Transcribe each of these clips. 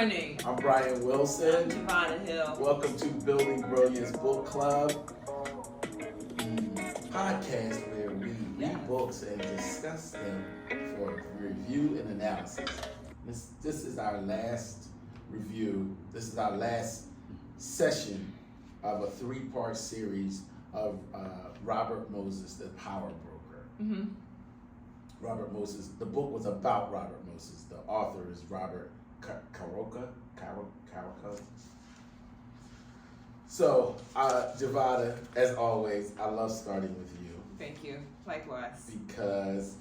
Morning. I'm Brian Wilson. I'm Javada Hill. Welcome to Building Brilliance Book Club, the podcast where we read books and discuss them for review and analysis. This is our last review. This is our last session of a three-part series of Robert Moses, The Power Broker. Mm-hmm. Robert Moses, the book was about Robert Moses. The author is Robert Caroca. So, Javada, as always, I love starting with you. Thank you. Likewise. Because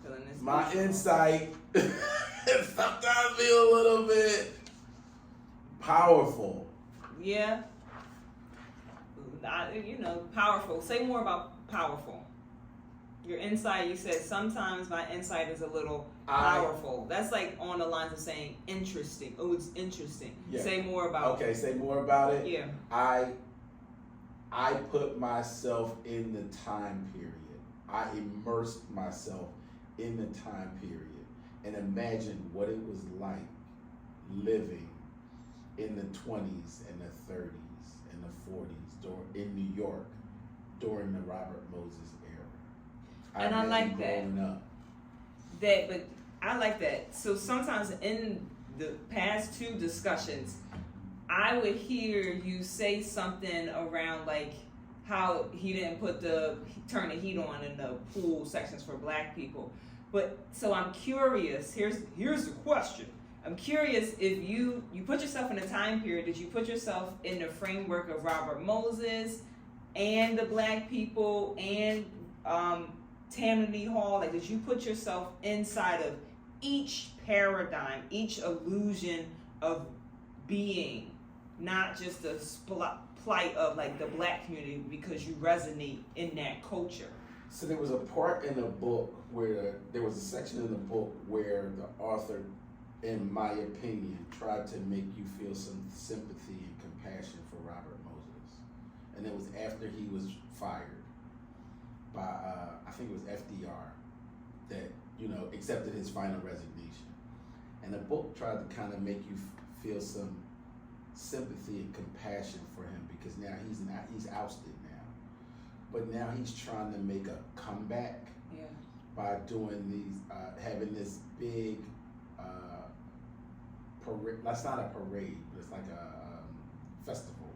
Feeling this my beautiful. insight sometimes be a little bit powerful. Yeah. Powerful. Say more about powerful. Your insight, you said sometimes my insight is a little powerful. That's like on the lines of saying interesting. Oh, it's interesting. Yeah. Say more about Okay, say more about it. Yeah. I put myself in the time period. I immersed myself in the time period and imagined what it was like living in the 20s and the 30s and the 40s in New York during the Robert Moses era. And I like that. Up. But I like that. So sometimes in the past two discussions, I would hear you say something around like how he didn't turn the heat on in the pool sections for black people. But so I'm curious. Here's the question. I'm curious if you put yourself in a time period. Did you put yourself in the framework of Robert Moses and the black people and Tammany Hall? Like, did you put yourself inside of each paradigm, each illusion of being, not just the plight of like the black community because you resonate in that culture? So there was a part in the book where there was a section in the book where the author, in my opinion, tried to make you feel some sympathy and compassion for Robert Moses. And it was after he was fired by, I think it was FDR, that, accepted his final resignation. And the book tried to kind of make you feel some sympathy and compassion for him because now he's ousted now. But now he's trying to make a comeback by doing these, having this big parade. That's not a parade, but it's like a festival.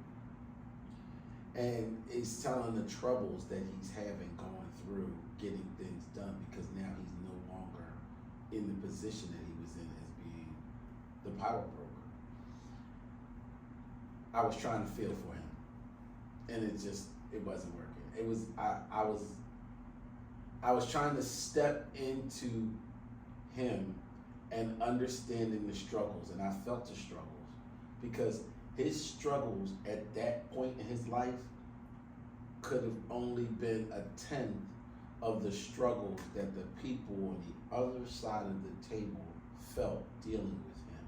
And he's telling the troubles that he's having going through getting things done because now he's no longer in the position that he was in as being the power broker. I was trying to feel for him, and it wasn't working. I was trying to step into him and understanding the struggles, and I felt the struggles because his struggles at that point in his life could have only been a tenth of the struggles that the people on the other side of the table felt dealing with him.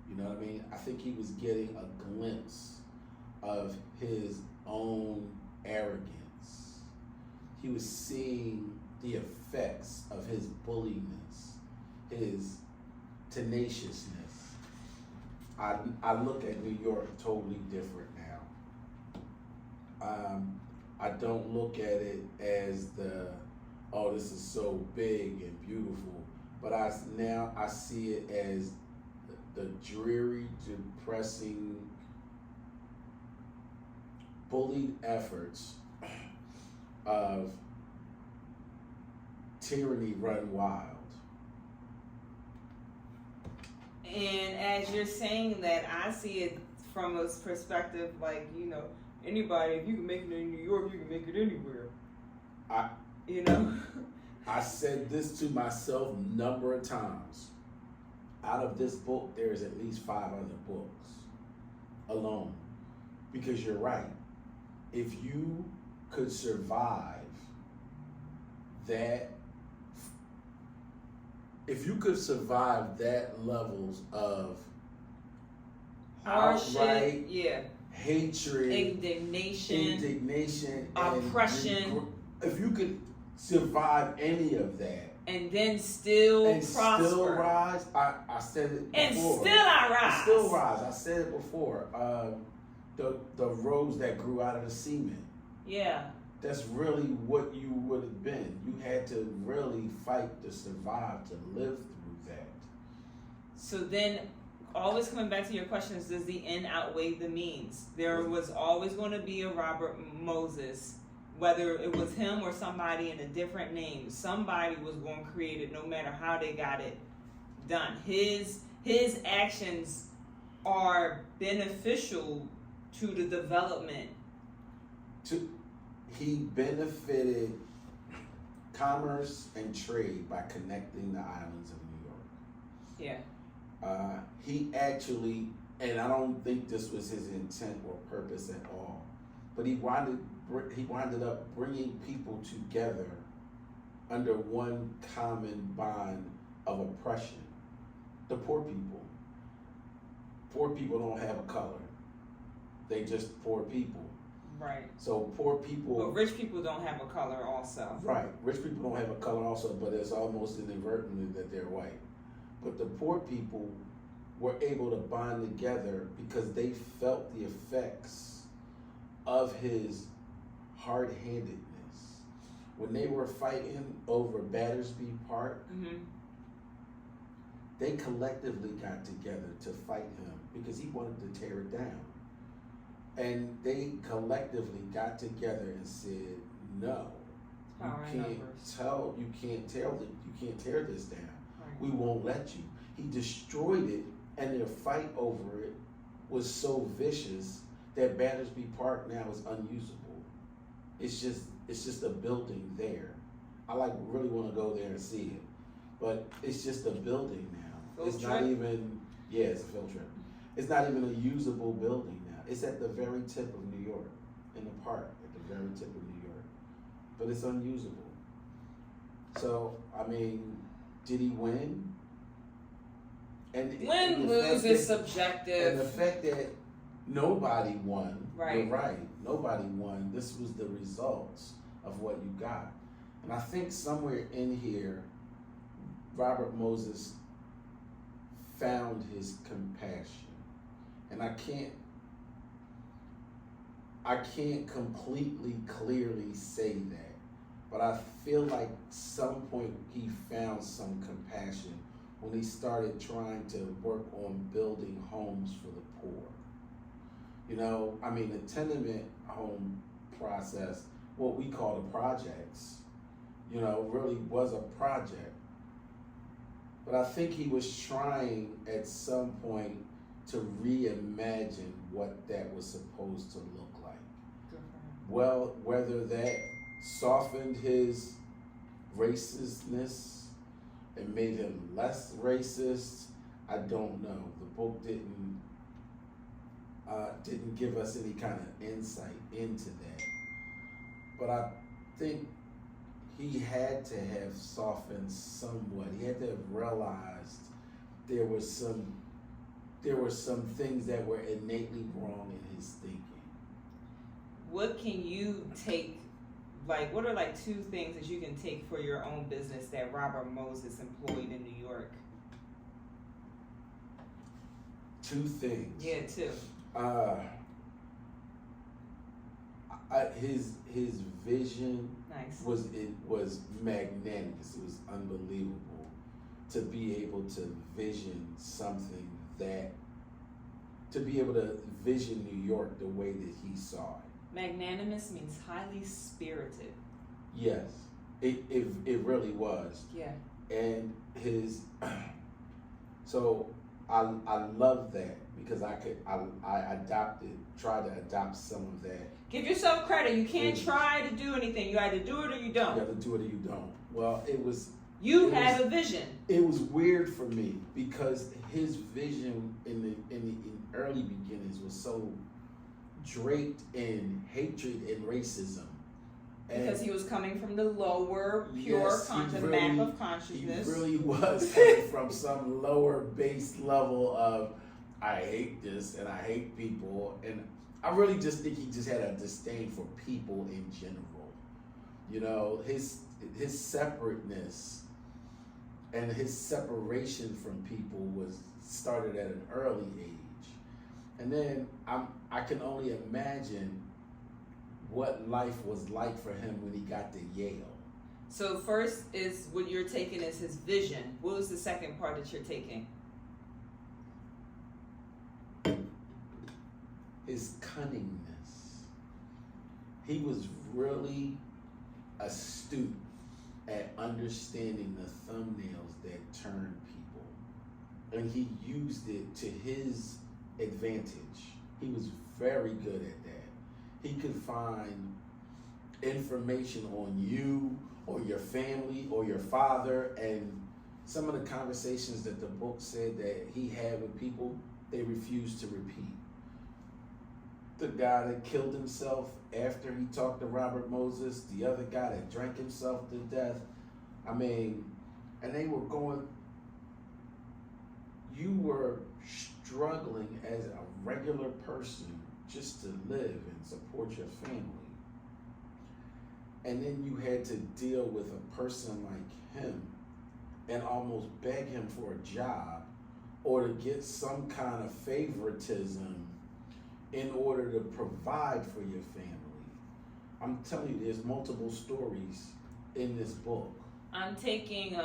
You know what I mean? I think he was getting a glimpse of his own arrogance. He was seeing the effects of his bulliness, his tenaciousness. I look at New York totally different now. I don't look at it as this is so big and beautiful, but I see it as the dreary, depressing, bullied efforts of tyranny run wild. And as you're saying that, I see it from a perspective like, anybody, if you can make it in New York, you can make it anywhere. I said this to myself a number of times. Out of this book, there's at least 5 other books alone. Because you're right. If you could survive that, levels of hardship, hatred, indignation, and oppression. if you could survive any of that, and then still and prosper. still rise. I said it And before. still I rise. And still rise. I said it before. The rose that grew out of the cement. Yeah. That's really what you would have been. You had to really fight to survive, to live through that. So then, always coming back to your question is, does the end outweigh the means? There was always going to be a Robert Moses, whether it was him or somebody in a different name. Somebody was going to create it, no matter how they got it done. His actions are beneficial to the development. He benefited commerce and trade by connecting the islands of New York. Yeah. He actually, and I don't think this was his intent or purpose at all, but he winded up bringing people together under one common bond of oppression. The poor people. Poor people don't have a color. They just poor people. Right. So poor people. But rich people don't have a color also. Right. Rich people don't have a color also, but it's almost inadvertently that they're white. But the poor people were able to bond together because they felt the effects of his hard-handedness. When they were fighting over Battersby Park, they collectively got together to fight him because he wanted to tear it down. And they collectively got together and said, "No, you can't tear this down. Right. We won't let you." He destroyed it, and their fight over it was so vicious that Battersby Park now is unusable. It's just a building there. I really want to go there and see it, but it's just a building now. It's not even it's a field trip. It's not even a usable building now. It's at the very tip of New York, in the park, at the very tip of New York. But it's unusable. So, I mean, did he win? Win, lose is subjective. And the fact that nobody won, right. You're right, nobody won. This was the results of what you got. And I think somewhere in here, Robert Moses found his compassion. And I can't completely clearly say that, but I feel like some point he found some compassion when he started trying to work on building homes for the poor. You know, I mean, the tenement home process, what we call the projects, you know, really was a project. But I think he was trying at some point to reimagine what that was supposed to look like. Well, whether that softened his racistness and made him less racist, I don't know. The book didn't give us any kind of insight into that. But I think he had to have softened somewhat. He had to have realized there were some things that were innately wrong in his thinking. What can you take, what are two things that you can take for your own business that Robert Moses employed in New York? Two things. Yeah, two. His vision was magnanimous. It was unbelievable to be able to vision something to be able to vision New York the way that he saw it. Magnanimous means highly spirited. Yes, it really was. Yeah. And so I love that because I tried to adopt some of that. Give yourself credit. You can't try to do anything. You either do it or you don't. You either do it or you don't. Well, You have a vision. It was weird for me because his vision in the early beginnings was so draped in hatred and racism. Because he was coming from the lower, pure map of consciousness. He really was coming from some lower base level of, I hate this and I hate people. And I really just think he just had a disdain for people in general. You know, his separateness and his separation from people was started at an early age. And then I can only imagine what life was like for him when he got to Yale. So first is what you're taking is his vision. What was the second part that you're taking? His cunningness. He was really astute at understanding the thumbnails that turn people. And he used it to his advantage. He was very good at that. He could find information on you or your family or your father, and some of the conversations that the book said that he had with people, they refused to repeat. The guy that killed himself after he talked to Robert Moses, the other guy that drank himself to death. I mean, and they were going, you were struggling as a regular person just to live and support your family. And then you had to deal with a person like him and almost beg him for a job or to get some kind of favoritism in order to provide for your family. I'm telling you, there's multiple stories in this book. I'm taking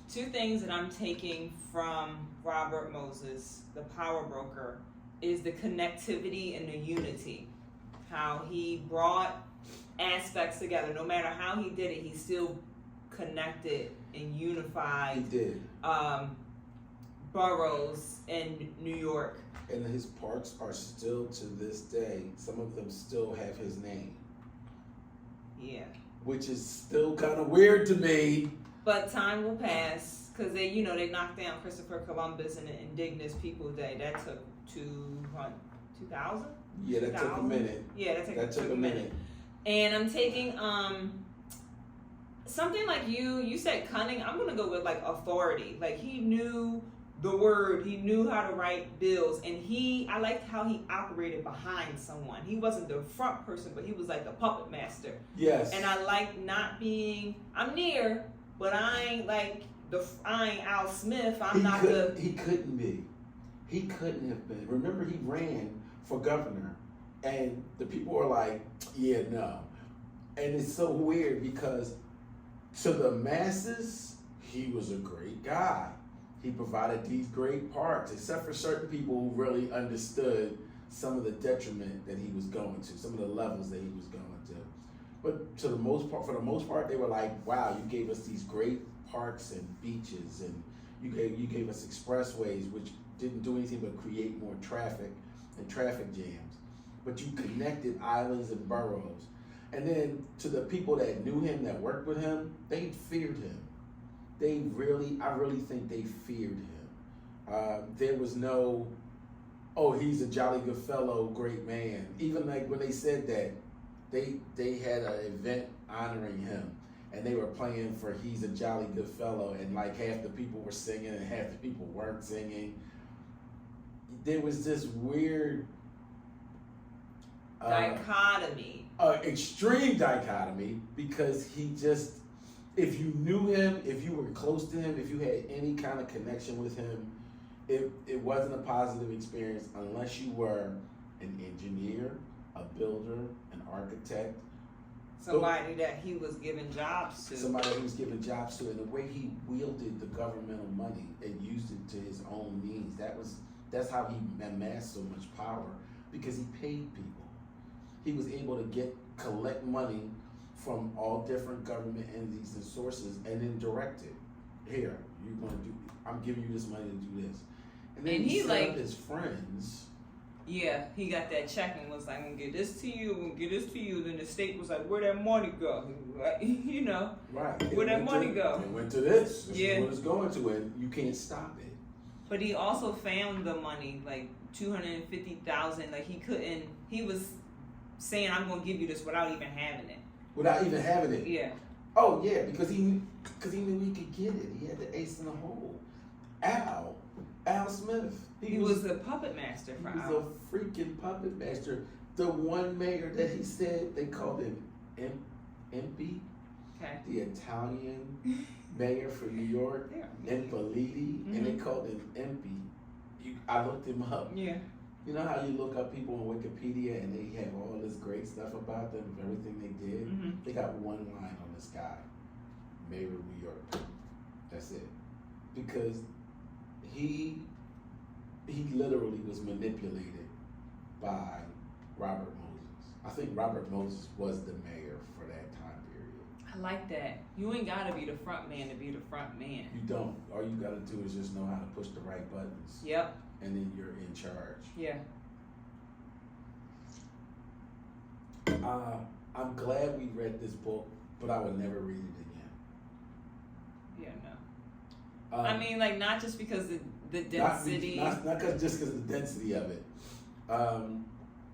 two things that I'm taking from Robert Moses, the power broker, is the connectivity and the unity. How he brought aspects together. No matter how he did it, he still connected and unified. He did. Boroughs in New York. And his parks are still to this day, some of them still have his name. Yeah. Which is still kind of weird to me. But time will pass, because they knocked down Christopher Columbus and the Indigenous Peoples Day. That took 2000? Yeah, that took a minute. Yeah, that took a minute. And I'm taking something like you said cunning. I'm gonna go with like authority. Like he knew the word, he knew how to write bills, and I liked how he operated behind someone. He wasn't the front person, but he was like the puppet master. Yes. And I like not being, I'm near, but I ain't Al Smith. He couldn't be. He couldn't have been. Remember, he ran for governor, and the people were like, yeah, no. And it's so weird because to the masses, he was a great guy. He provided these great parks, except for certain people who really understood some of the detriment that he was going to, some of the levels that he was going to. But for the most part, they were like, wow, you gave us these great parks and beaches, and you gave us expressways, which didn't do anything but create more traffic and traffic jams. But you connected islands and boroughs. And then to the people that knew him, that worked with him, they feared him. I really think they feared him. There was no, oh, he's a jolly good fellow, great man. Even like when they said that, they had an event honoring him, and they were playing for He's a Jolly Good Fellow, and like half the people were singing and half the people weren't singing. There was this weird dichotomy. Extreme dichotomy, because he just, if you knew him, if you were close to him, if you had any kind of connection with him, it wasn't a positive experience unless you were an engineer, a builder, an architect. Somebody that he was giving jobs to. Somebody he was giving jobs to, and the way he wielded the governmental money and used it to his own means, that's how he amassed so much power, because he paid people. He was able to collect money from all different government entities and sources, and then direct it. Here, I'm giving you this money to do this. And then he set up his friends. Yeah, he got that check and was like, I'm gonna get this to you, I'm gonna get this to you. Then the state was like, where'd that money go? You know, right. Where'd that money go? It went to this. This is what it's going to, and you can't stop it. But he also found the money, like $250,000. Like he was saying, I'm gonna give you this without even having it. Without even having it? Yeah. Oh yeah, because he knew he could get it. He had the ace in the hole. Al Smith. He was the puppet master for Al. He was a freaking puppet master. The one mayor that he said, they called him Impy. Okay. The Italian mayor for New York, Yeah. Ippoliti, and they called him Impy. I looked him up. Yeah. You know how you look up people on Wikipedia and they have all this great stuff about them, of everything they did? Mm-hmm. They got one line on this guy, mayor of New York. That's it. Because he literally was manipulated by Robert Moses. I think Robert Moses was the mayor for that time period. I like that. You ain't gotta be the front man to be the front man. You don't. All you gotta do is just know how to push the right buttons. Yep. And then you're in charge. Yeah. I'm glad we read this book, but I would never read it again. Yeah, no. I mean, like, not just because the density. Not just because of the density of it.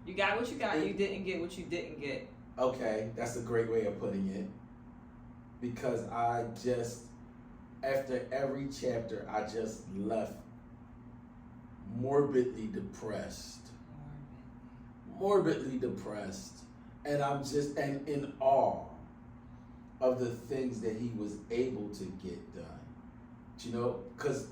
You got what you got. You didn't get what you didn't get. Okay, that's a great way of putting it. Because after every chapter, I just left morbidly depressed. And I'm just in awe of the things that he was able to get done. You know, because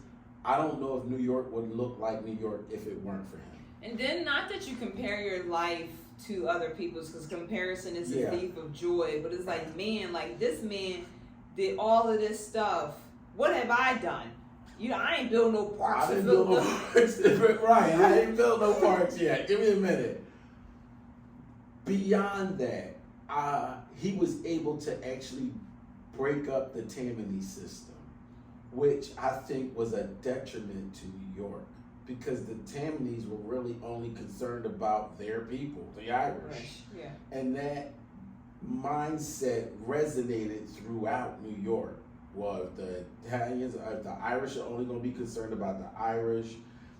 I don't know if New York would look like New York if it weren't for him. And then, not that you compare your life to other people's, because comparison is a thief of joy, but it's like, man, like this man did all of this stuff. What have I done? You know, I ain't built no parks. I didn't build no parks. Right, I ain't built no parks yet. Give me a minute. Beyond that, he was able to actually break up the Tammany system, which I think was a detriment to New York, because the Tammanies were really only concerned about their people, the Irish. Yeah. And that mindset resonated throughout New York. Well, if the Italians, if the Irish are only going to be concerned about the Irish,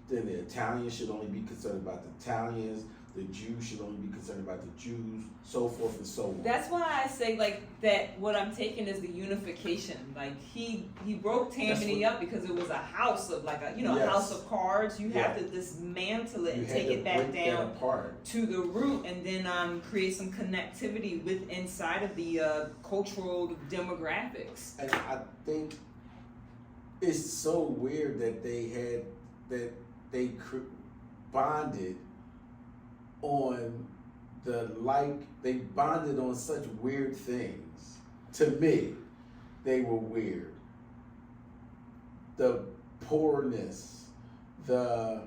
then the Italians should only be concerned about the Italians. The Jews should only be concerned about the Jews, so forth and so on. That's why I say, like, that what I'm taking is the unification. Like, he broke Tammany up because it was a house of, like, a house of cards. You have to dismantle it and take it back down to the root, and then create some connectivity with inside of the cultural demographics. And I think it's so weird that they bonded on they bonded on such weird things. To me, they were weird. The poorness, the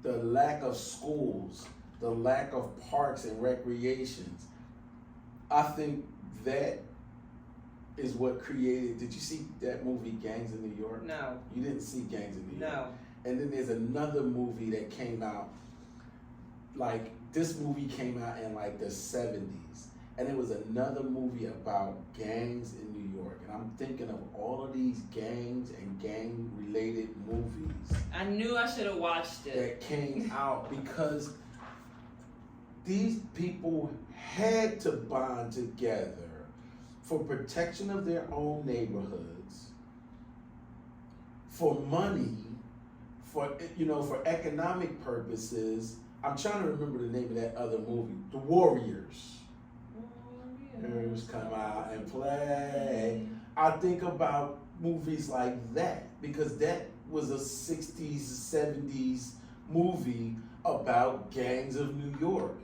lack of schools, the lack of parks and recreations. I think that is what created. Did you see that movie Gangs in New York? No. You didn't see Gangs in New York? No. And then there's another movie that came out. Like, this movie came out in like the 70s, and it was another movie about gangs in New York. And I'm thinking of all of these gangs and gang related movies. I knew I should have watched it. That came out because these people had to bond together for protection of their own neighborhoods, for money, for economic purposes. I'm trying to remember the name of that other movie, The Warriors. Warriors come out and play. I think about movies like that because that was a 60s, 70s movie about gangs of New York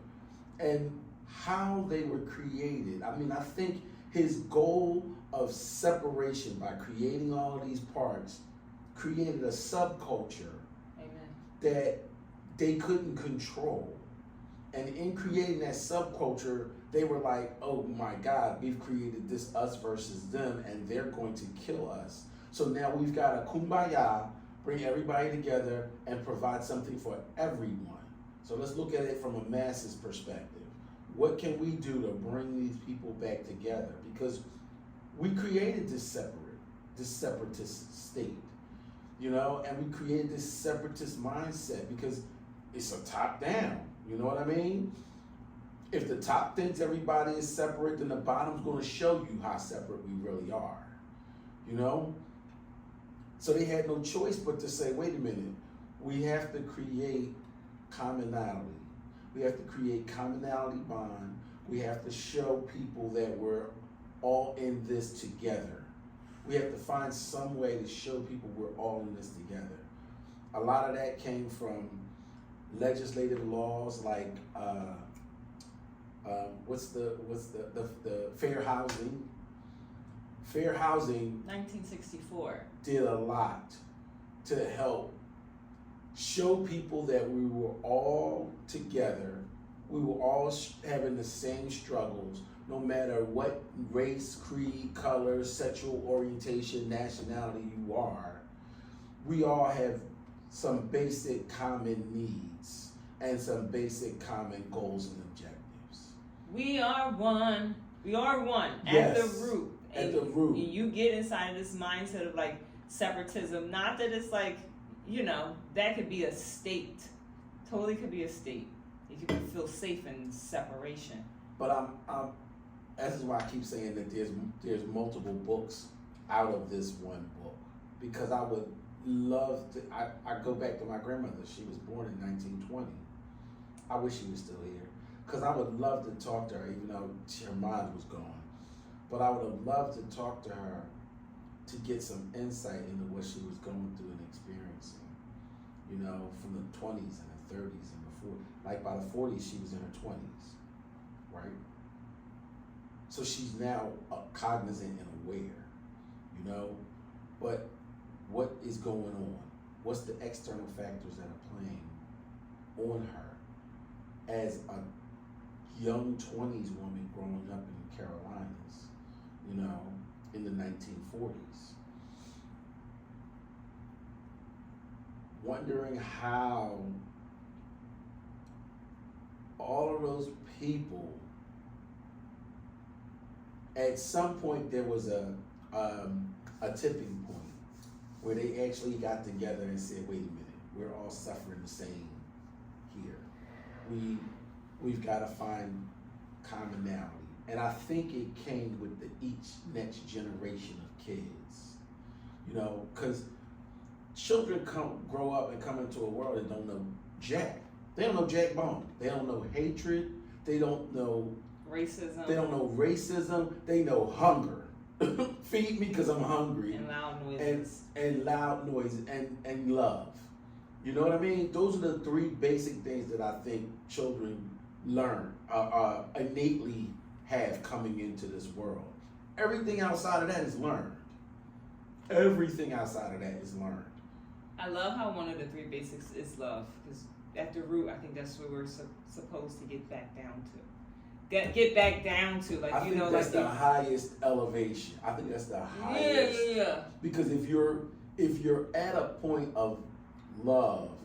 and how they were created. I mean, I think his goal of separation by creating all of these parks created a subculture that they couldn't control. And in creating that subculture, they were like, oh my God, we've created this us versus them, and they're going to kill us. So now we've got a kumbaya, bring everybody together and provide something for everyone. So let's look at it from a masses perspective. What can we do to bring these people back together? Because we created this separatist state, and we created this separatist mindset because it's a top down, you know what I mean? If the top thinks everybody is separate, then the bottom's gonna show you how separate we really are, So they had no choice but to say, wait a minute, we have to create commonality. We have to create commonality bond. We have to show people that we're all in this together. We have to find some way to show people we're all in this together. A lot of that came from legislative laws like what's the fair housing. Fair housing 1964 did a lot to help show people that we were all together. We were all having the same struggles, no matter what race, creed, color, sexual orientation, nationality you are. We all have some basic common needs and some basic common goals and objectives. We are one. We are one Yes, at the root. at the root. You get inside of this mindset of like separatism. Not that it's like, you know, that could be a state. Totally could be a state. You can feel safe in separation. But I'm this is why I keep saying that there's multiple books out of this one book, because I would love to. I go back to my grandmother. She was born in 1920. I wish she was still here, because I would love to talk to her, even though her mind was gone. But I would have loved to talk to her to get some insight into what she was going through and experiencing, you know, from the 20s and the 30s and before. Like by the 40s, she was in her 20s, right? So she's now cognizant and aware, you know, but what is going on? What's the external factors that are playing on her as a young 20s woman growing up in the Carolinas, you know, in the 1940s? Wondering how all of those people, at some point there was a tipping point where they actually got together and said, wait a minute, we're all suffering the same here. We've got to find commonality. And I think it came with each next generation of kids, you know, because children grow up and come into a world that don't know jack. They don't know jack bone. They don't know hatred. They don't know racism. They don't know racism. They know hunger. Feed me because I'm hungry. And loud noises. And loud noises and love. You know what I mean? Those are the three basic things that I think children learn, innately have coming into this world. Everything outside of that is learned. Everything outside of that is learned. I love how one of the three basics is love, because at the root, I think that's where we're supposed to get back down to. Get back down to, like, I you think know, that's like the highest elevation. I think that's the highest. Yeah. Because if you're at a point of love,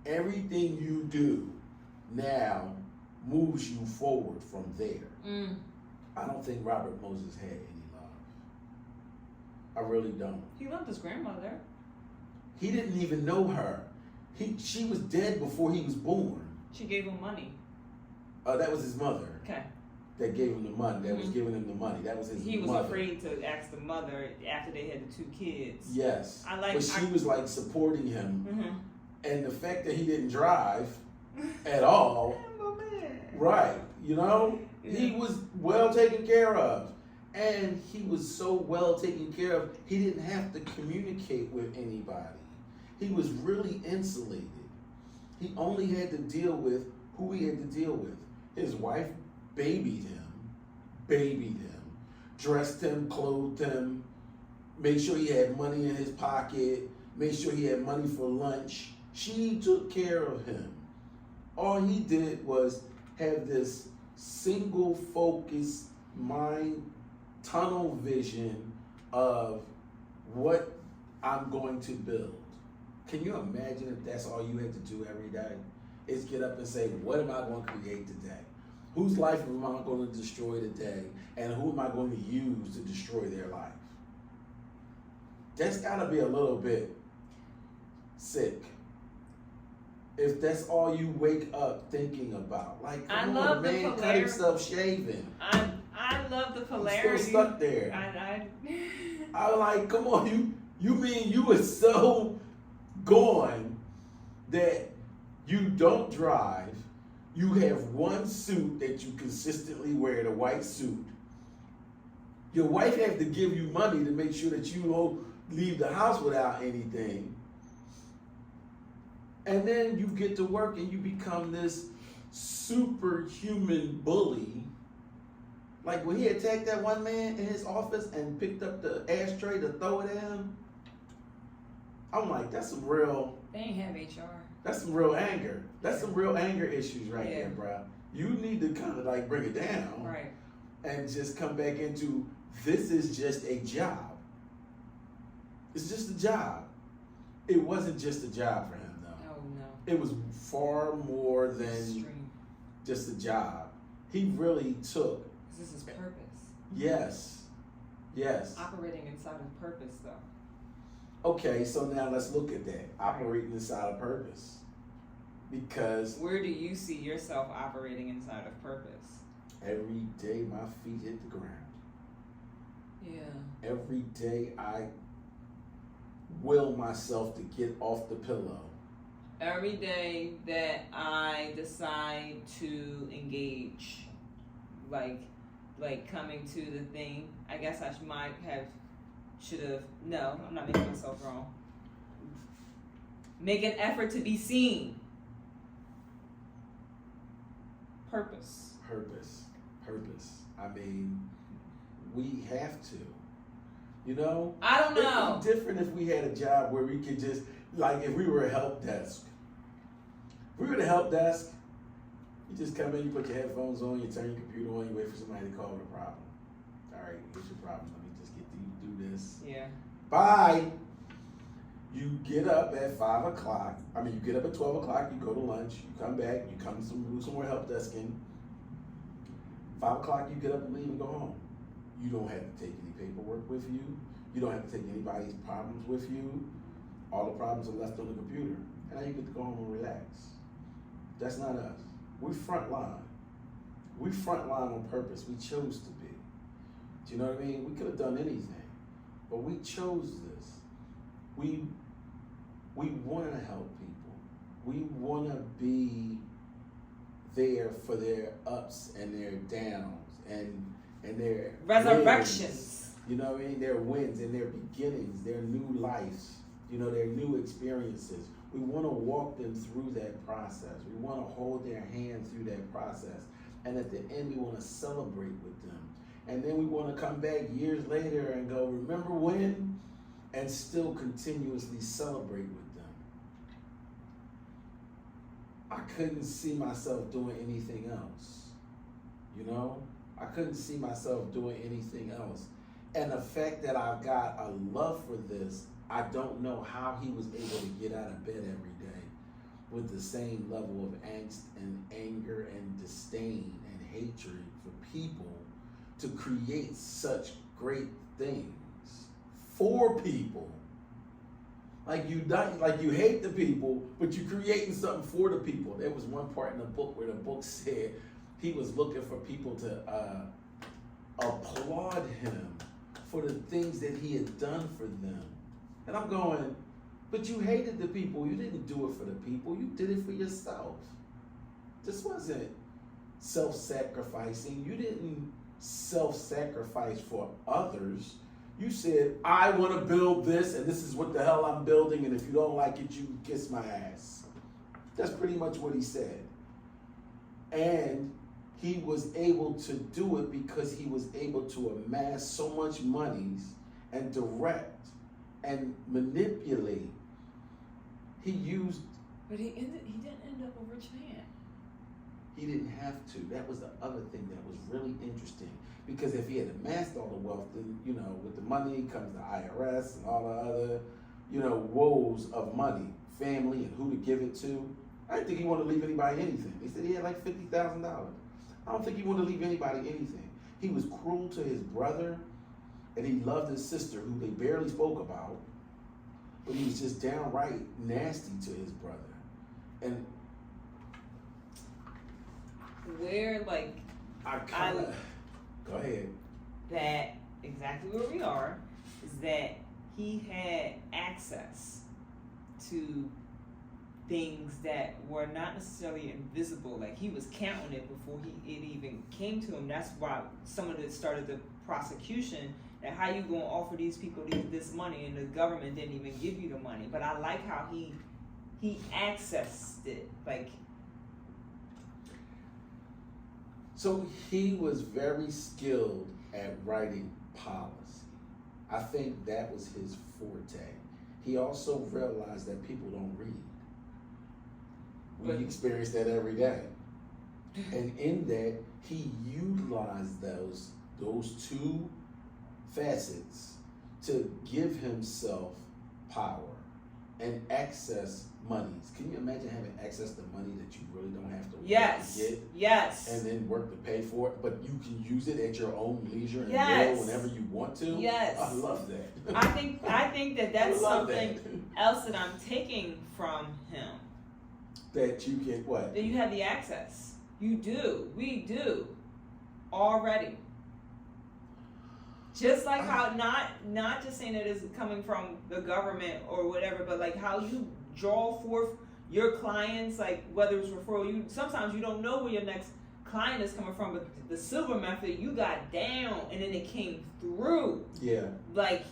everything you do now moves you forward from there. I don't think Robert Moses had any love. I really don't. He loved his grandmother. He didn't even know her. She was dead before he was born. She gave him money. That was his mother. Okay. That gave him the money. That was giving him the money. That was his mother. He was afraid to ask the mother after they had the two kids. Yes. But she was like supporting him. And the fact that he didn't drive at all. Right. You know? Yeah. He was well taken care of. And he was so well taken care of, he didn't have to communicate with anybody. He was really insulated. He only had to deal with who he had to deal with. His wife babied him, dressed him, clothed him, made sure he had money in his pocket, made sure he had money for lunch. She took care of him. All he did was have this single focused mind, tunnel vision of what I'm going to build. Can you imagine if that's all you had to do every day? Is get up and say, what am I going to create today? Whose life am I going to destroy today? And who am I going to use to destroy their life? That's got to be a little bit sick. If that's all you wake up thinking about. Like, come on, the man cut himself shaving. I love the polarity. I'm still stuck there. I like, come on, you mean you were so gone that you don't drive, you have one suit that you consistently wear, the white suit. Your wife have to give you money to make sure that you don't leave the house without anything. And then you get to work and you become this superhuman bully. Like when he attacked that one man in his office and picked up the ashtray to throw it at him, I'm like, that's some real. They ain't have HR. That's some real anger. That's some real anger issues right Yeah. there, bro. You need to kind of like bring it down, Right. and just come back into this is just a job. It's just a job. It wasn't just a job for him though. Oh no. It was far more than Extreme. just a job. He really took. 'Cause this is purpose. Yes. Yes. Operating inside of purpose, though. Okay, so now let's look at that. Operating inside of purpose. Because Where do you see yourself operating inside of purpose? every day my feet hit the ground. Yeah. Every day I will myself to get off the pillow. Every day that I decide to engage, like coming to the thing, I guess I should have. No, I'm not making myself wrong. Make an effort to be seen. Purpose. Purpose. I mean, we have to. You know? I don't know. It'd be different if we had a job where we could just, like if we were a help desk. If we were the help desk, you just come in, you put your headphones on, you turn your computer on, you wait for somebody to call with a problem. All right, here's your problem. Let me just get you do this. Yeah. Bye. You get up at 5 o'clock. I mean, you get up at 12 o'clock, you go to lunch, you come back, you come do some more help desking. 5 o'clock, you get up and leave and go home. You don't have to take any paperwork with you. You don't have to take anybody's problems with you. All the problems are left on the computer. And now you get to go home and relax. That's not us. We front line. We front line on purpose. We chose to be. Do you know what I mean? We could have done anything, but we chose this. We want to help people. We want to be there for their ups and their downs and their Resurrections. wins. You know what I mean? Their wins and their beginnings, their new lives, you know, their new experiences. We want to walk them through that process. We want to hold their hand through that process. And at the end, we want to celebrate with them. And then we want to come back years later and go, remember when? And still continuously celebrate with them. I couldn't see myself doing anything else. You know? I couldn't see myself doing anything else. And the fact that I've got a love for this, I don't know how he was able to get out of bed every day with the same level of angst and anger and disdain and hatred for people to create such great things for people. Like you hate the people, but you're creating something for the people. There was one part in the book where the book said he was looking for people to applaud him for the things that he had done for them. And I'm going, but you hated the people. You didn't do it for the people. You did it for yourself. This wasn't self-sacrificing. You didn't self-sacrifice for others. You said, I want to build this, and this is what the hell I'm building, and if you don't like it, you can kiss my ass. That's pretty much what he said. And he was able to do it because he was able to amass so much monies and direct and manipulate. He used... But he didn't end up a rich man. He didn't have to. That was the other thing that was really interesting. Because if he had amassed all the wealth, then, you know, with the money comes the IRS and all the other, you know, woes of money, family and who to give it to. I didn't think he wanted to leave anybody anything. He said he had like $50,000. I don't think he wanted to leave anybody anything. He was cruel to his brother, and he loved his sister, who they barely spoke about, but he was just downright nasty to his brother. And Where, like, go ahead. that exactly where we are is that he had access to things that were not necessarily invisible. Like, he was counting it before it even came to him. That's why some of it started to prosecution. That how you gonna offer these people this money and the government didn't even give you the money. But I like how he accessed it. Like, so he was very skilled at writing policy. I think that was his forte. He also realized that people don't read. We But- experience that every day. And in that, he utilized those two facets to give himself power and access monies. Can you imagine having access to money that you really don't have to work to get? Yes. And then work to pay for it, but you can use it at your own leisure and Yes. will whenever you want to? Yes. I love that. I think that that's I love something else that I'm taking from him. that you can, what? That you have the access. You do. We do. Already. Just like how not just saying it is coming from the government or whatever, but like how you draw forth your clients, like whether it's referral, sometimes you don't know where your next client is coming from, but the silver method you got down and then it came through. Yeah. Like,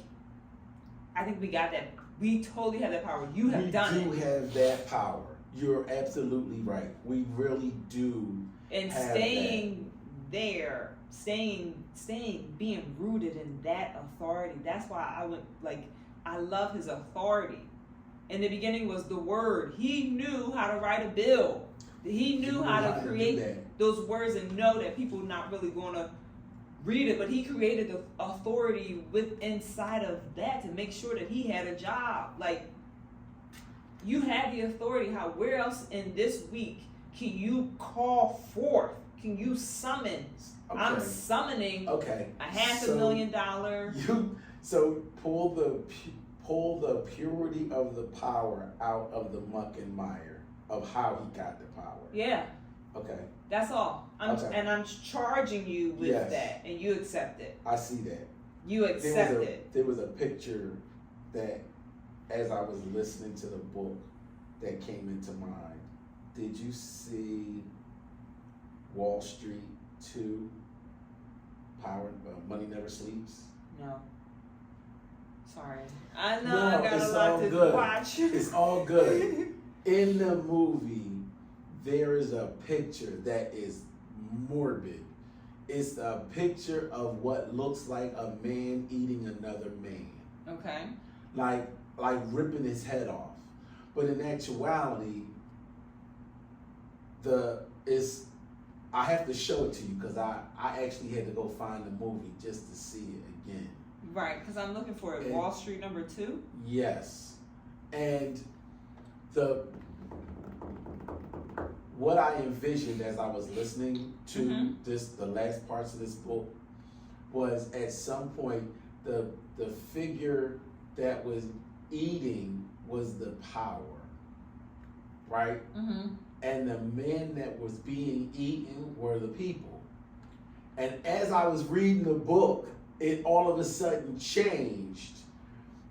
I think we got that. We totally have that power. You have done it. We do have that power. You're absolutely right. We really do. And have staying there, staying, being rooted in that authority. That's why I went, like, I love his authority. In the beginning was the word. He knew how to write a bill. He knew how to create those words and know that people not really going to read it, but he created the authority inside of that to make sure that he had a job. Like, you have the authority. Where else in this week can you call forth? Can you summon? Okay. I'm summoning a $500,000. So pull the purity of the power out of the muck and mire of how he got the power. Yeah. Okay. That's all. And I'm charging you with that, and you accept it. I see that. You accept it. There was a picture that, as I was listening to the book, that came into mind. Did you see Wall Street 2? Money Never Sleeps? No. Sorry. I know No, I got it's a lot all to good. watch. It's all good. In the movie, there is a picture that is morbid. It's a picture of what looks like a man eating another man. Okay. Like ripping his head off. But in actuality, I have to show it to you because I actually had to go find the movie just to see it again. Right, because I'm looking for it. And Wall Street #2? Yes. And what I envisioned as I was listening to the last parts of this book was at some point the figure that was eating was the power, right? Mm-hmm. And the men that was being eaten were the people. And as I was reading the book, it all of a sudden changed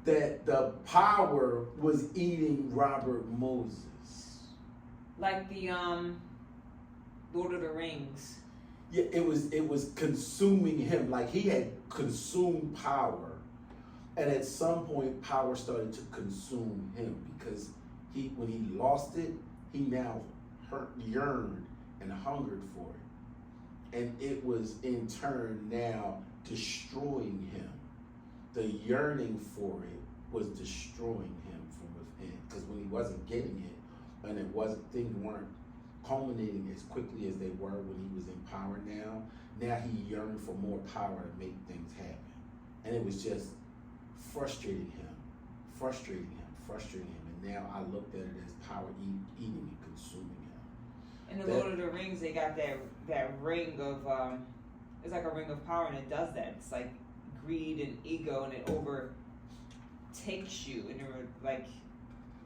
that the power was eating Robert Moses. Like the Lord of the Rings. Yeah, it was consuming him. Like he had consumed power. And at some point power started to consume him because when he lost it, he now yearned and hungered for it. And it was in turn now destroying him. The yearning for it was destroying him from within. Because when he wasn't getting it, and things weren't culminating as quickly as they were when he was in power now he yearned for more power to make things happen. And it was just frustrating him. And now I looked at it as power eating and consuming him. In the Lord of the Rings, they got that ring of it's like a ring of power, and it does that. It's like greed and ego, and it overtakes you, and like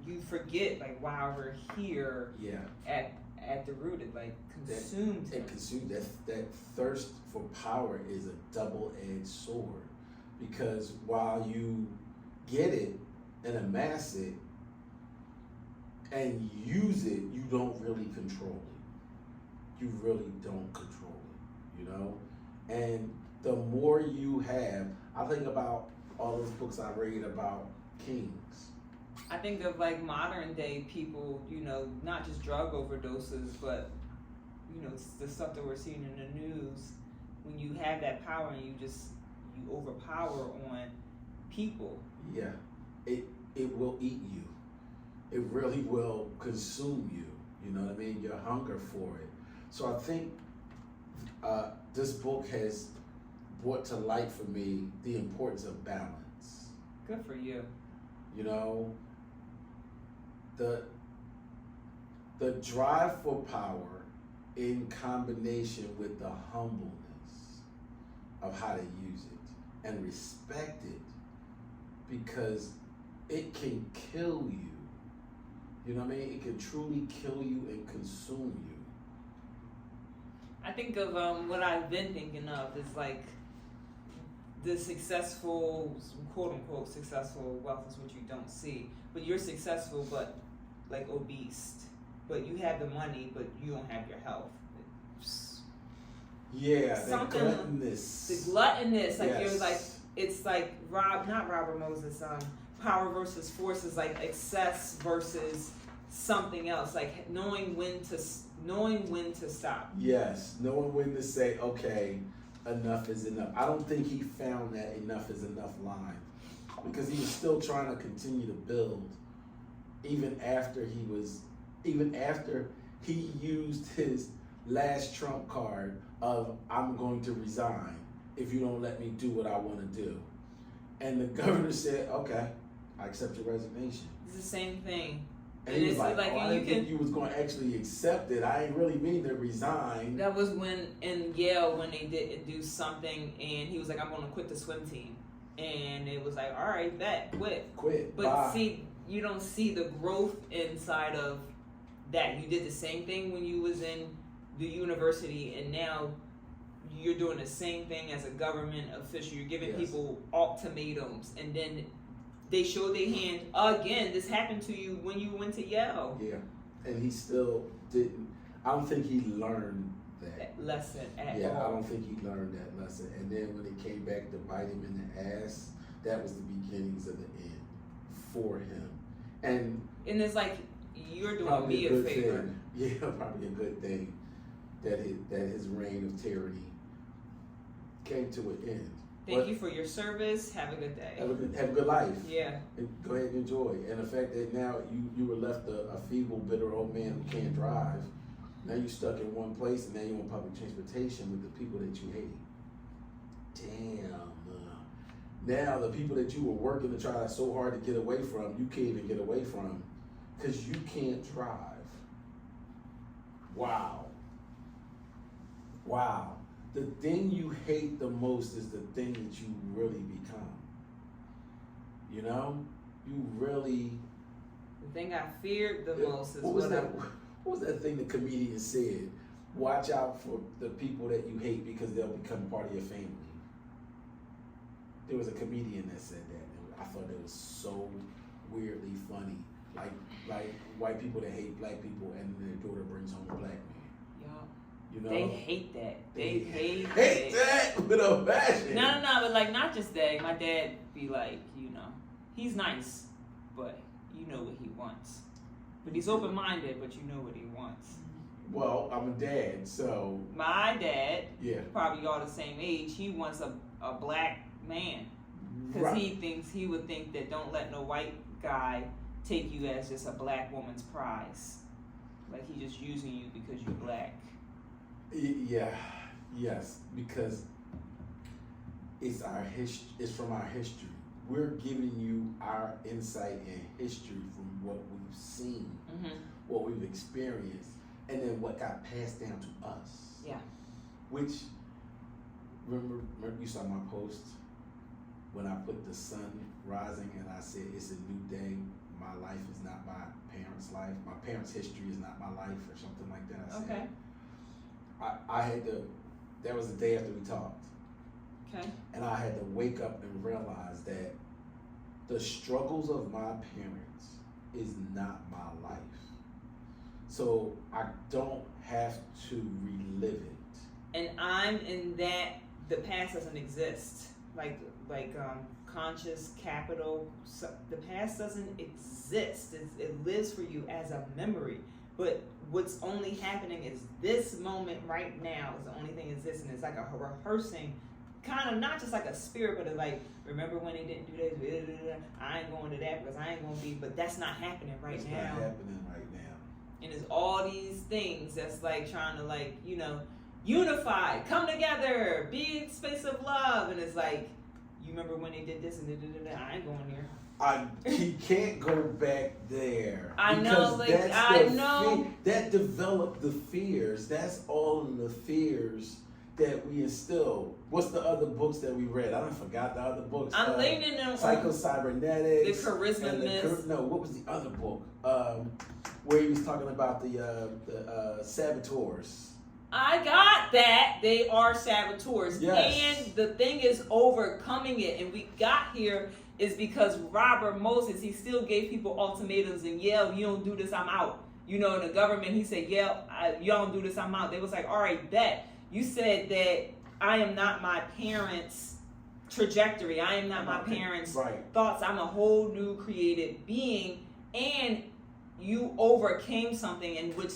you forget, like, wow, we're here. Yeah. At the root, it like consumed him. It consumed that thirst for power is a double-edged sword, because while you get it and amass it and use it, you don't really control it. You really don't control it, you know? And the more you have, I think about all those books I read about kings. I think of like modern day people, you know, not just drug overdoses, but you know, the stuff that we're seeing in the news. When you have that power and you overpower on people. Yeah, it will eat you. It really will consume you. You know what I mean? Your hunger for it. So I think this book has brought to light for me the importance of balance. Good for you. You know, the drive for power in combination with the humbleness of how to use it and respect it, because it can kill you. You know what I mean? It can truly kill you and consume you. I think of what I've been thinking of is like the successful, quote unquote successful, wealth is what you don't see. But you're successful, but like obese. But you have the money, but you don't have your health. Yeah, Something, the gluttonous. The gluttonous, like Yes. you're like, it's like not Robert Moses, Power versus Force is like excess versus something else, like knowing when to stop. Yes, knowing when to say, okay, enough is enough. I don't think he found that enough is enough line, because he was still trying to continue to build, even after he used his last trump card of, I'm going to resign if you don't let me do what I want to do. And the governor said, okay, I accept your resignation. It's the same thing. And he was it's like, like, oh, I didn't think you was going to actually accept it. I ain't really mean to resign. That was when in Yale, when they didn't do something, and he was like, I'm going to quit the swim team. And it was like, all right, bet, quit. But bye. see, you don't see the growth inside of that. You did the same thing when you was in the university, and now you're doing the same thing as a government official. You're giving people ultimatums, and then they show their hand again. This happened to you when you went to Yale. Yeah, and he still didn't. I don't think he learned that lesson at all. Yeah, I don't think he learned that lesson. And then when it came back to bite him in the ass, that was the beginnings of the end for him. And it's like, you're doing me a favor. Thing. Yeah, probably a good thing that his reign of tyranny came to an end. Thank you for your service. Have a good day. Have a good life. Yeah. And go ahead and enjoy. And the fact that now you were left a feeble, bitter old man who can't drive. Now you're stuck in one place, and now you're on public transportation with the people that you hate. Damn. Now the people that you were working to try so hard to get away from, you can't even get away from because you can't drive. Wow. Wow. The thing you hate the most is the thing that you really become. You know? You really... The thing I feared the most is what was that thing the comedian said? Watch out for the people that you hate because they'll become part of your family. There was a comedian that said that, and I thought that was so weirdly funny. Like white people that hate black people, and their daughter brings home a black man. Yeah. You know? They hate that. They hate that with a passion. No, but like not just that. My dad be like, you know, he's nice, but you know what he wants. But he's open-minded, but you know what he wants. Well, I'm a dad, so... My dad, yeah, probably all the same age, he wants a black man. Because right. he would think that don't let no white guy take you as just a black woman's prize. Like he just using you because you're black. Yeah, yes, because it's it's from our history. We're giving you our insight and history from what we've seen, what we've experienced, and then what got passed down to us. Yeah. Which, remember you saw my post when I put the sun rising and I said it's a new day. My life is not my parents' life. My parents' history is not my life, or something like that. I said. I had to. That was the day after we talked. Okay. And I had to wake up and realize that the struggles of my parents is not my life. So I don't have to relive it. And I'm in that the past doesn't exist. Like conscious capital. So the past doesn't exist. It lives for you as a memory. But what's only happening is this moment right now is the only thing existing. It's like a rehearsing, kind of not just like a spirit, but it's like, remember when they didn't do this? I ain't going to that because I ain't going to be. But that's not happening right it's now. It's not happening right now. And there's all these things that's like trying to like, you know, unify, come together, be in space of love. And it's like, you remember when they did this and I ain't going there. He can't go back there. I know, like, I know. That developed the fears. That's all of the fears that we instill. What's the other books that we read? I forgot the other books. I'm leaning on Psycho-Cybernetics. The Charisma Myths. No, what was the other book? Where he was talking about the saboteurs. I got that. They are saboteurs. Yes. And the thing is overcoming it. And we got here is because Robert Moses, he still gave people ultimatums and you don't do this, I'm out. You know, in the government, he said, you don't do this, I'm out. They was like, all right, bet. You said that I am not my parents' trajectory. I am not my parents' thoughts. I'm a whole new created being. And you overcame something in which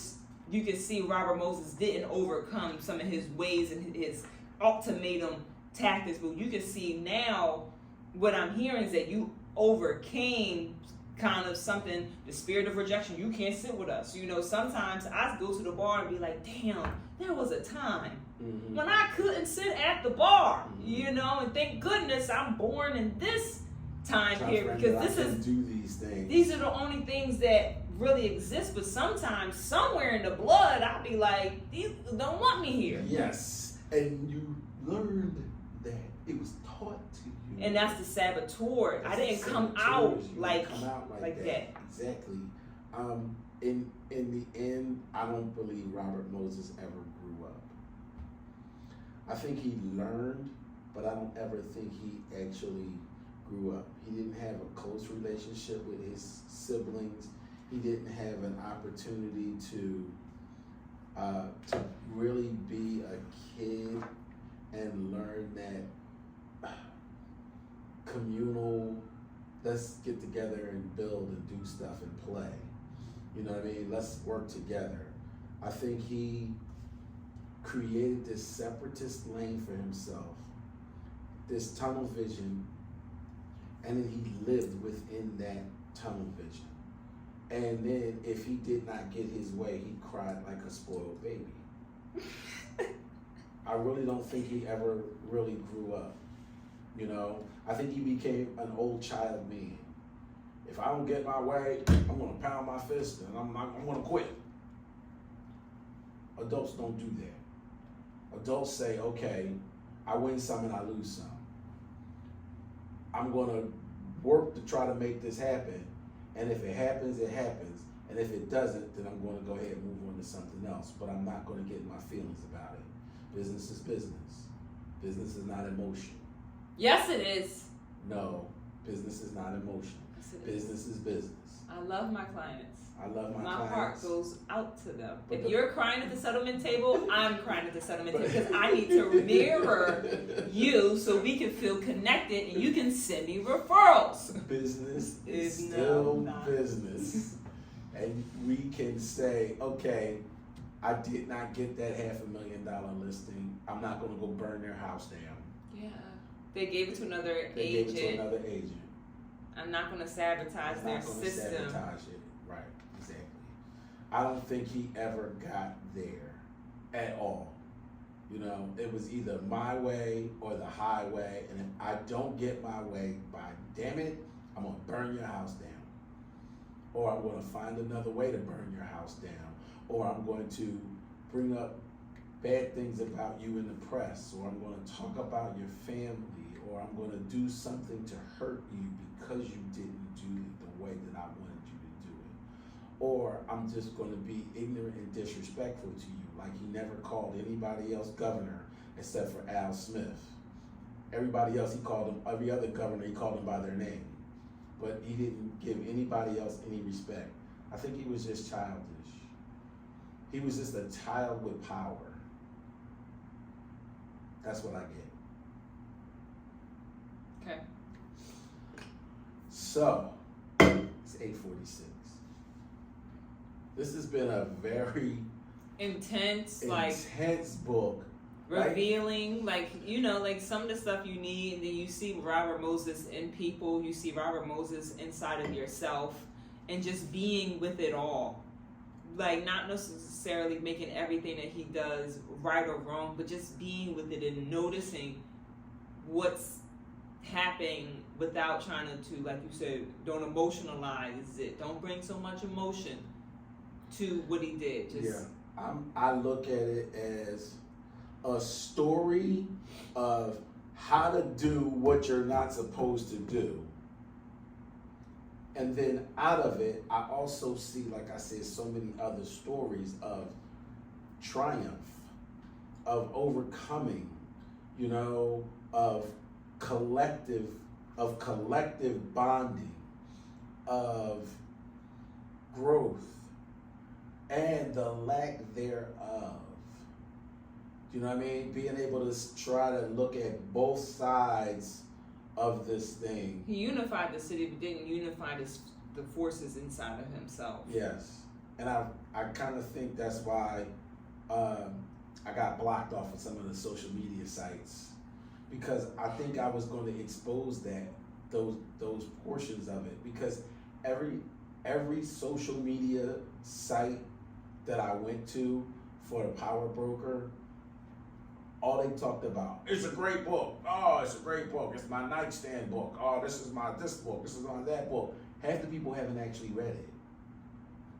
you can see Robert Moses didn't overcome some of his ways and his ultimatum tactics. But you can see now what I'm hearing is that you overcame kind of something, the spirit of rejection. You can't sit with us. You know, sometimes I go to the bar and be like, damn, there was a time when I couldn't sit at the bar, you know, and thank goodness I'm born in this time period because these are the only things that really exist. But sometimes somewhere in the blood I'll be like, these don't want me here. Yes, and you learned that it was taught to you, and that's the saboteur. I didn't come out like that. Exactly. In the end, I don't believe Robert Moses ever grew up. I think he learned, but I don't ever think he actually grew up. He didn't have a close relationship with his siblings. He didn't have an opportunity to really be a kid and learn that communal, let's get together and build and do stuff and play. You know what I mean? Let's work together. I think he created this separatist lane for himself, this tunnel vision, and then he lived within that tunnel vision. And then if he did not get his way, he cried like a spoiled baby. I really don't think he ever really grew up. You know, I think he became an old child man. If I don't get my way, I'm gonna pound my fist and I'm gonna quit. Adults don't do that. Adults say, okay, I win some and I lose some. I'm gonna work to try to make this happen. And if it happens, it happens. And if it doesn't, then I'm going to go ahead and move on to something else. But I'm not going to get in my feelings about it. Business is business. Business is not emotion. Yes, it is. No, business is not emotion. Yes, business is business. I love my clients. I love my clients. My heart goes out to them. But if you're crying at the settlement table, I'm crying at the settlement table because I need to mirror you so we can feel connected and you can send me referrals. Business is still business. And we can say, okay, I did not get that $500,000 listing. I'm not going to go burn their house down. Yeah. They gave it to another agent. I'm not going to sabotage their system. Sabotage it. Right. Exactly. I don't think he ever got there at all. You know, it was either my way or the highway. And if I don't get my way, by damn it, I'm going to burn your house down. Or I'm going to find another way to burn your house down. Or I'm going to bring up bad things about you in the press. Or I'm going to talk about your family. Or I'm going to do something to hurt you because you didn't do it the way that I wanted you to do it. Or I'm just going to be ignorant and disrespectful to you, like he never called anybody else governor except for Al Smith. Everybody else, he called them, every other governor, he called them by their name. But he didn't give anybody else any respect. I think he was just childish. He was just a child with power. That's what I get. Okay. So, it's 8:46. This has been a very Intense book. revealing, like some of the stuff you need, and then you see Robert Moses in people, you see Robert Moses inside of yourself, and just being with it all. Like, not necessarily making everything that he does right or wrong, but just being with it and noticing what's happening without trying to, like you said, don't emotionalize it. Don't bring so much emotion to what he did. Just I look at it as a story of how to do what you're not supposed to do. And then out of it, I also see, like I said, so many other stories of triumph, of overcoming, of collective bonding, of growth, and the lack thereof. You know what I mean? Being able to try to look at both sides of this thing. He unified the city, but didn't unify the forces inside of himself. Yes, and I kind of think that's why I got blocked off of some of the social media sites, because I think I was going to expose those portions of it, because every social media site that I went to for the Power Broker, all they talked about, it's a great book. Oh, it's a great book. It's my nightstand book. Oh, this is my this book. This is my that book. Half the people haven't actually read it.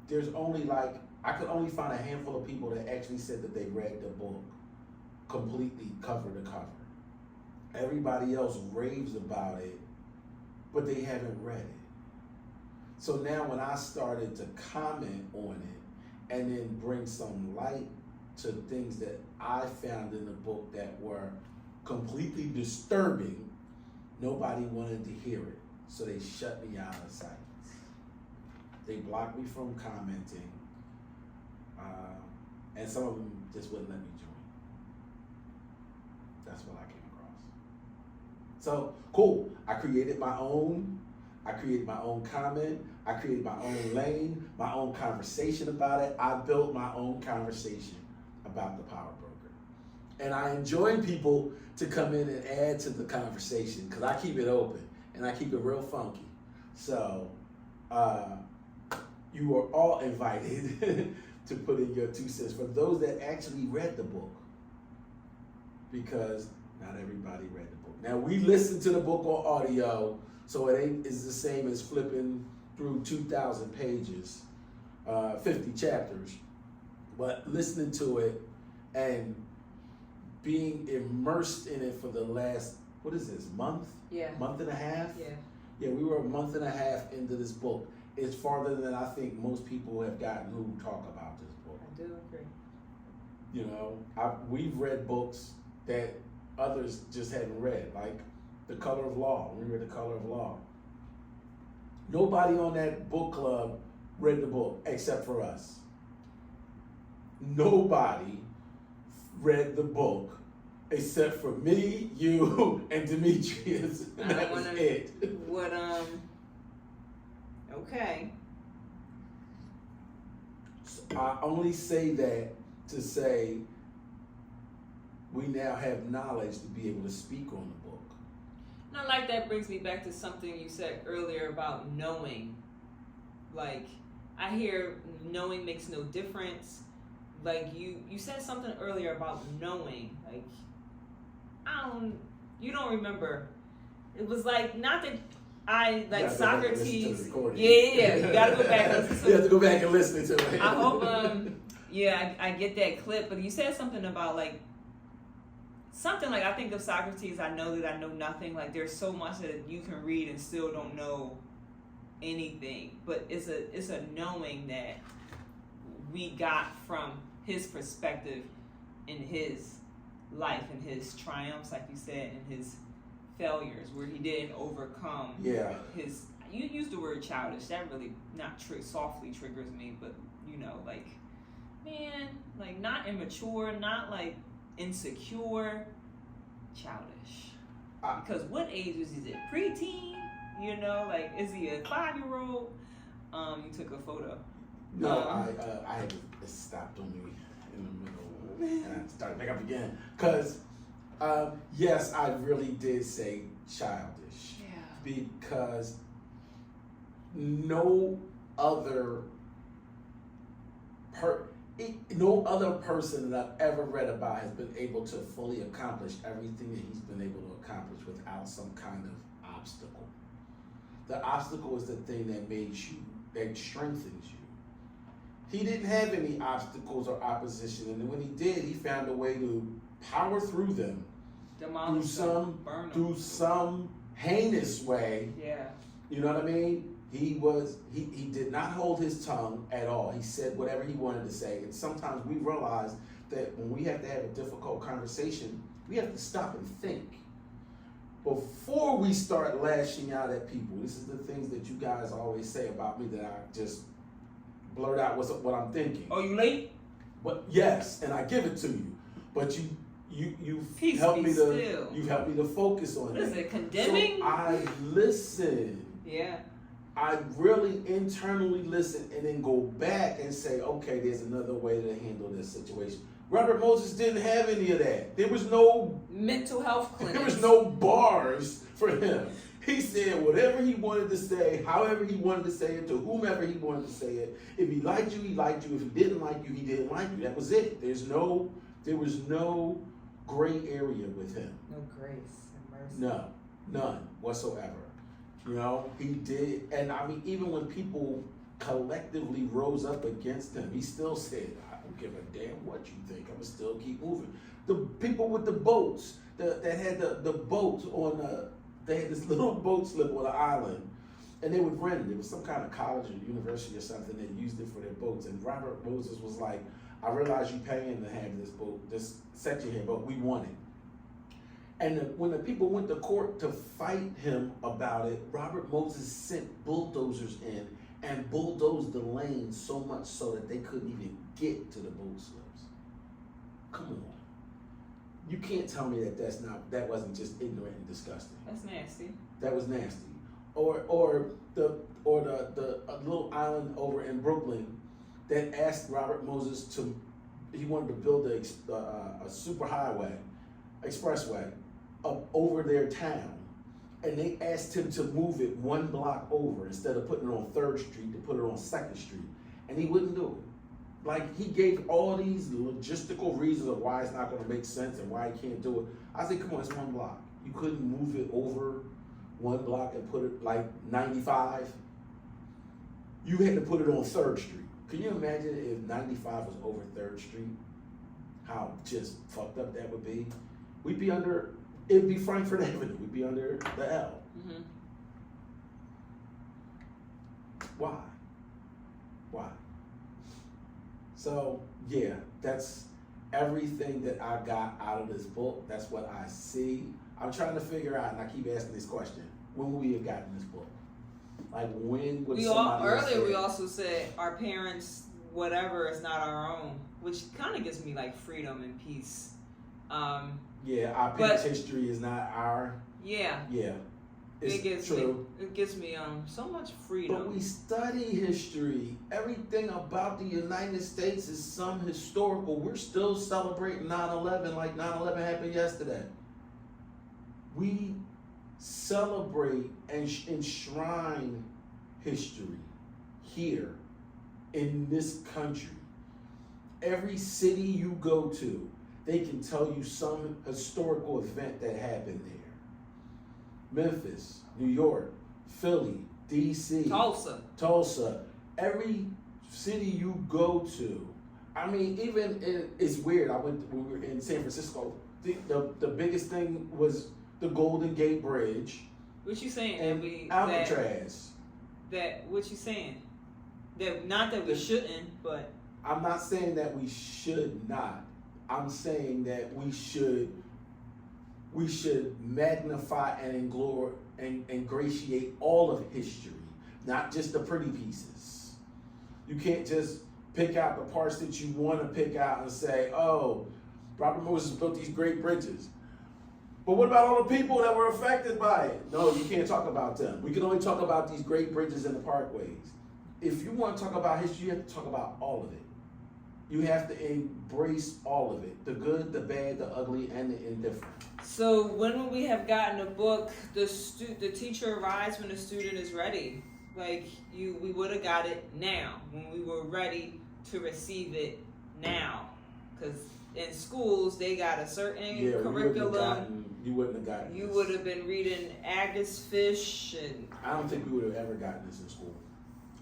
There's only I could only find a handful of people that actually said that they read the book completely cover to cover. Everybody else raves about it, but they haven't read it. So now when I started to comment on it and then bring some light to things that I found in the book that were completely disturbing, nobody wanted to hear it. So they shut me out of sites. They blocked me from commenting. And some of them just wouldn't let me join. That's what I came across. So, cool. I created my own comment. I created my own lane, my own conversation about it. I built my own conversation about the Power Broker. And I enjoy people to come in and add to the conversation, because I keep it open and I keep it real funky. So you are all invited to put in your 2 cents for those that actually read the book, because not everybody read the book. Now, we listened to the book on audio, so it's the same as flipping through 2,000 pages, 50 chapters. But listening to it and being immersed in it for the last, month? Yeah. Month and a half? Yeah. Yeah, we were a month and a half into this book. It's farther than I think most people have gotten who talk about this book. I do agree. We've read books that others just hadn't read, like The Color of Law. We read The Color of Law. Nobody on that book club read the book except for us. Nobody read the book except for me, you, and Demetrius. And that was it. Okay. So I only say that to say we now have knowledge to be able to speak on the book. Now, like, that brings me back to something you said earlier about knowing. Like, I hear knowing makes no difference. Like, you said something earlier about knowing. Like, you don't remember. It was like, not that I, like, Socrates. Yeah. You gotta go back and listen to it. You have to go back and listen to it. I hope, I get that clip. But you said something about, like, something like, I think of Socrates, I know that I know nothing. Like, there's so much that you can read and still don't know anything. But it's a knowing that we got from his perspective in his life and his triumphs, like you said, and his failures, where he didn't overcome his. You used the word childish. That really softly triggers me, but like, man, like, not immature, not like insecure, childish. Because what age is he? Preteen? You know, like, is he a 5-year-old? You took a photo. No, I had to, it stopped on me in the middle and I started back up again. Because, yes, I really did say childish. Yeah. Because no other person that I've ever read about has been able to fully accomplish everything that he's been able to accomplish without some kind of obstacle. The obstacle is the thing that strengthens you. He didn't have any obstacles or opposition, and when he did, he found a way to power through them through some heinous way. Yeah. You know what I mean? He did not hold his tongue at all. He said whatever he wanted to say. And sometimes we realize that when we have to have a difficult conversation, we have to stop and think. Before we start lashing out at people, this is the things that you guys always say about me that I just blurt out what I'm thinking. Oh, you late? But yes, and I give it to you. But you've Peace helped be me still. you've helped me to focus on What that. is it, condemning? So I listen. Yeah. I really internally listen and then go back and say, okay, there's another way to handle this situation. Robert Moses didn't have any of that. There was no mental health clinic. There was no bars for him. He said whatever he wanted to say, however he wanted to say it, to whomever he wanted to say it. If he liked you, he liked you. If he didn't like you, he didn't like you. That was it. There was no gray area with him. No grace and mercy. No, none whatsoever. You know, he did, and I mean, even when people collectively rose up against him, he still said, I don't give a damn what you think, I'm gonna still keep moving. The people with the boats, that had the boats on, they had this little boat slip on an island, and they would rent it. It was some kind of college or university or something that used it for their boats, and Robert Moses was like, I realize you're paying to have this boat, this section here, but we want it. And when the people went to court to fight him about it, Robert Moses sent bulldozers in and bulldozed the lane so much so that they couldn't even get to the boat slips. Come on. You can't tell me that wasn't just ignorant and disgusting. That's nasty. That was nasty. Or the little island over in Brooklyn that asked Robert Moses he wanted to build a super highway, expressway, up over their town, and they asked him to move it 1 block over instead of putting it on 3rd Street to put it on 2nd Street, and he wouldn't do it. Like, he gave all these logistical reasons of why it's not going to make sense and why he can't do it. I said, come on, it's 1 block. You couldn't move it over 1 block and put it like 95? You had to put it on 3rd Street. Can you imagine if 95 was over 3rd Street? How just fucked up that would be? It'd be Frankfurt Avenue. We'd be under the L. Mm-hmm. Why? So, yeah, that's everything that I got out of this book. That's what I see. I'm trying to figure out, and I keep asking this question, when would we have gotten this book? Like, when would somebody earlier we also said our parents, whatever is not our own, which kind of gives me like freedom and peace. Yeah, our parents' history is not our. Yeah. Yeah. It's true. It gives me so much freedom. But we study history. Everything about the United States is some historical. We're still celebrating 9/11 like 9/11 happened yesterday. We celebrate and enshrine history here in this country. Every city you go to, they can tell you some historical event that happened there. Memphis, New York, Philly, DC, Tulsa. Every city you go to. I mean, it's weird. when we were in San Francisco, the biggest thing was the Golden Gate Bridge. What you saying? And Alcatraz. What you saying? That not that we shouldn't, but I'm not saying that we should not. I'm saying that we should magnify and ingratiate all of history, not just the pretty pieces. You can't just pick out the parts that you want to pick out and say, oh, Robert Moses built these great bridges. But what about all the people that were affected by it? No, you can't talk about them. We can only talk about these great bridges and the parkways. If you want to talk about history, you have to talk about all of it. You have to embrace all of it. The good, the bad, the ugly, and the indifferent. So when would we have gotten a book, the teacher arrives when the student is ready? Like, we would have got it now, when we were ready to receive it now. Because in schools, they got a certain curriculum. You wouldn't have gotten You this. would have been reading Agus Fish and I don't think we would have ever gotten this in school.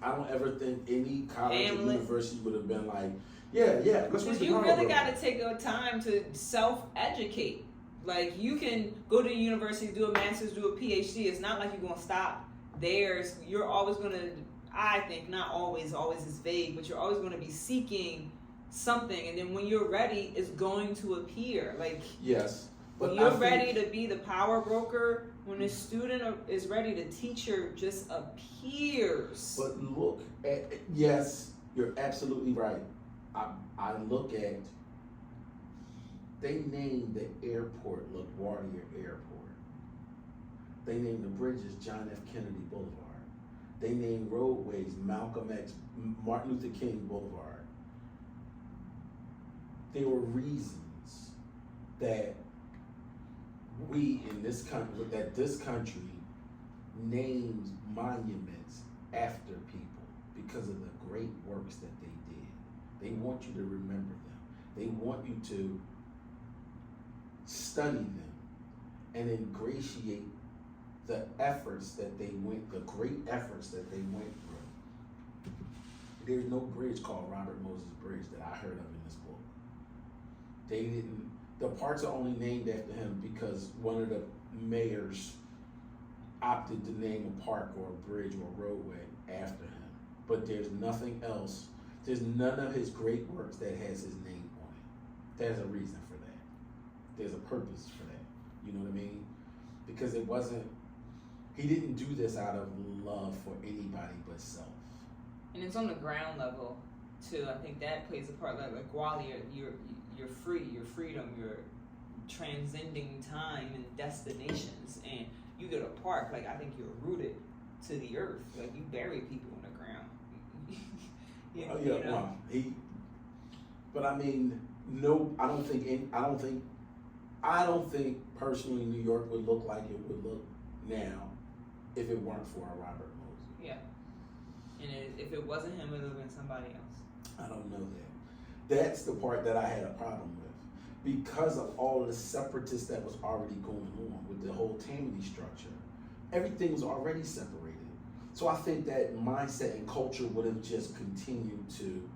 I don't ever think any college or Hamlet. university would have been like, yeah, let's read because the you Congo really Road. got to take your time to self-educate. Like, you can go to university, do a master's, do a PhD. It's not like you're going to stop there. You're always going to, I think, not always is vague, but you're always going to be seeking something. And then when you're ready, it's going to appear. Like, Yes. when you're ready to be the power broker, when a student is ready, the teacher just appears. But look at, yes, you're absolutely right. I look at, they named the airport LaGuardia Airport. They named the bridges John F. Kennedy Boulevard. They named roadways Malcolm X, Martin Luther King Boulevard. There were reasons that we in this country, that this country names monuments after people because of the great works that they did. They want you to remember them. They want you to study them and ingratiate the efforts that they went, the great efforts that they went through. There's no bridge called Robert Moses Bridge that I heard of in this book. They didn't, the parts are only named after him because one of the mayors opted to name a park or a bridge or a roadway after him. But there's nothing else. There's none of his great works that has his name on it. There's a reason for that. There's a purpose for that. You know what I mean? Because it wasn't, he didn't do this out of love for anybody but self. And it's on the ground level too. I think that plays a part. Like Gwalior, you're free, your freedom, you're transcending time and destinations, and you get a park. Like, I think you're rooted to the earth. Like, you bury people in the ground. Well, but I mean, no, I don't think personally New York would look like it would look now if it weren't for a Robert Moses. Yeah. And if it wasn't him, it would have been somebody else. I don't know that. That's the part that I had a problem with. Because of all of the separatists that was already going on with the whole Tammany structure, everything was already separated. So I think that mindset and culture would have just continued to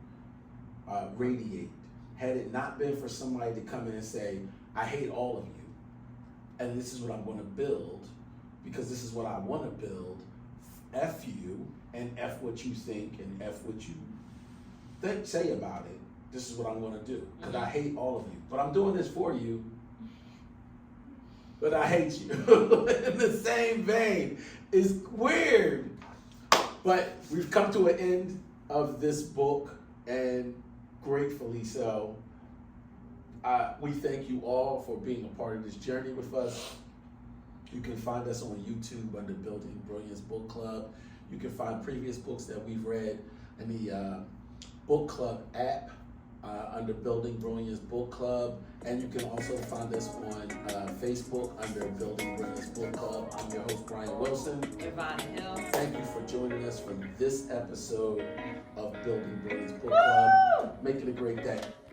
radiate. Had it not been for somebody to come in and say, I hate all of you, and this is what I'm going to build, because this is what I want to build, F you, and F what you think, and F what you say about it. This is what I'm going to do, because I hate all of you. But I'm doing this for you, but I hate you. In the same vein. It's weird. But we've come to an end of this book, and gratefully so. We thank you all for being a part of this journey with us. You can find us on YouTube under Building Brilliance Book Club. You can find previous books that we've read in the book club app under Building Brilliance Book Club. And you can also find us on Facebook under Building Brilliance Book Club. I'm your host, Brian Wilson. Yvonne Hill. Thank you for joining us for this episode of Building Brilliance Book Club. Make it a great day.